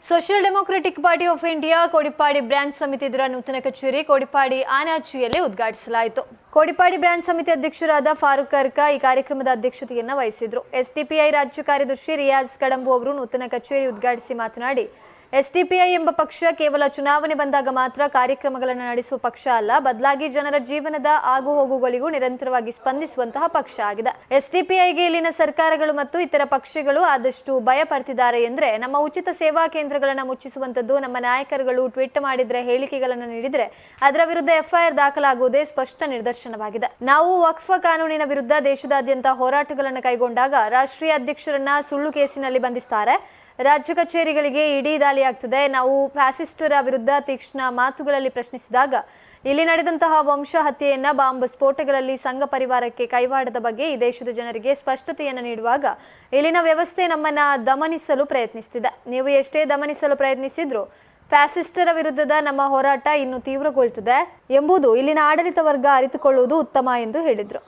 Social democratic party of India Kodipadi branch ಸಮಿತಿ ಎದುರ ನೂತನ ಕಚೇರಿ ಕೋಡಿಪಾಡಿ ಆನಾಚಿಯಲ್ಲಿ ಉದ್ಘಾಟಿಸಲಾಯಿತು. ಕೋಡಿಪಾಡಿ ಬ್ರಾಂಚ್ ಸಮಿತಿ ಅಧ್ಯಕ್ಷರಾದ ಫಾರೂಕ್ ಕರ್ಕ ಈ ಕಾರ್ಯಕ್ರಮದ ಅಧ್ಯಕ್ಷತೆಯನ್ನು ವಹಿಸಿದ್ರು. ಎಸ್ಡಿಪಿಐ ರಾಜ್ಯ ಕಾರ್ಯದರ್ಶಿ ರಿಯಾಜ್ ಕಡಂಬು ಅವರು ನೂತನ ಕಚೇರಿ ಉದ್ಘಾಟಿಸಿ ಮಾತನಾಡಿ, ಎಸ್ಡಿಪಿಐ ಎಂಬ ಪಕ್ಷ ಕೇವಲ ಚುನಾವಣೆ ಬಂದಾಗ ಮಾತ್ರ ಕಾರ್ಯಕ್ರಮಗಳನ್ನು ನಡೆಸುವ ಪಕ್ಷ ಅಲ್ಲ, ಬದಲಾಗಿ ಜನರ ಜೀವನದ ಆಗುಹೋಗುಗಳಿಗೂ ನಿರಂತರವಾಗಿ ಸ್ಪಂದಿಸುವಂತಹ ಪಕ್ಷ ಆಗಿದೆ. ಎಸ್ಡಿಪಿಐಗೆ ಇಲ್ಲಿನ ಸರ್ಕಾರಗಳು ಮತ್ತು ಇತರ ಪಕ್ಷಗಳು ಆದಷ್ಟು ಭಯ ಪಡ್ತಿದ್ದಾರೆ ಎಂದ್ರೆ, ನಮ್ಮ ಉಚಿತ ಸೇವಾ ಕೇಂದ್ರಗಳನ್ನು ಮುಚ್ಚಿಸುವಂತದ್ದು, ನಮ್ಮ ನಾಯಕರುಗಳು ಟ್ವೀಟ್ ಮಾಡಿದ್ರೆ, ಹೇಳಿಕೆಗಳನ್ನು ನೀಡಿದ್ರೆ ಅದರ ವಿರುದ್ಧ ಎಫ್ಐಆರ್ ದಾಖಲಾಗುವುದೇ ಸ್ಪಷ್ಟ ನಿದರ್ಶನವಾಗಿದೆ. ನಾವು ವಕ್ಫ್ ಕಾನೂನಿನ ವಿರುದ್ಧ ದೇಶದಾದ್ಯಂತ ಹೋರಾಟಗಳನ್ನು ಕೈಗೊಂಡಾಗ ರಾಷ್ಟ್ರೀಯ ಅಧ್ಯಕ್ಷರನ್ನ ಸುಳ್ಳು ಕೇಸಿನಲ್ಲಿ ಬಂಧಿಸುತ್ತಾರೆ, ರಾಜ್ಯ ಕಚೇರಿಗಳಿಗೆ ಇಡಿ ದಾಳಿ ಆಗ್ತದೆ. ನಾವು ಫ್ಯಾಸಿಸ್ಟರ ವಿರುದ್ಧ ತೀಕ್ಷ್ಣ ಮಾತುಗಳಲ್ಲಿ ಪ್ರಶ್ನಿಸಿದಾಗ ಇಲ್ಲಿ ನಡೆದಂತಹ ವಂಶ ಹತ್ಯೆಯನ್ನ, ಬಾಂಬ್ ಸ್ಫೋಟಗಳಲ್ಲಿ ಸಂಘ ಪರಿವಾರಕ್ಕೆ ಕೈವಾಡದ ಬಗ್ಗೆ ಈ ದೇಶದ ಜನರಿಗೆ ಸ್ಪಷ್ಟತೆಯನ್ನು ನೀಡುವಾಗ ಇಲ್ಲಿನ ವ್ಯವಸ್ಥೆ ನಮ್ಮನ್ನ ದಮನಿಸಲು ಪ್ರಯತ್ನಿಸುತ್ತಿದೆ. ನೀವು ಎಷ್ಟೇ ದಮನಿಸಲು ಪ್ರಯತ್ನಿಸಿದ್ರು ಫ್ಯಾಸಿಸ್ಟರ ವಿರುದ್ಧದ ನಮ್ಮ ಹೋರಾಟ ಇನ್ನೂ ತೀವ್ರಗೊಳ್ಳುತ್ತದೆ ಎಂಬುದು ಇಲ್ಲಿನ ಆಡಳಿತ ವರ್ಗ ಅರಿತುಕೊಳ್ಳುವುದು ಉತ್ತಮ ಎಂದು ಹೇಳಿದರು.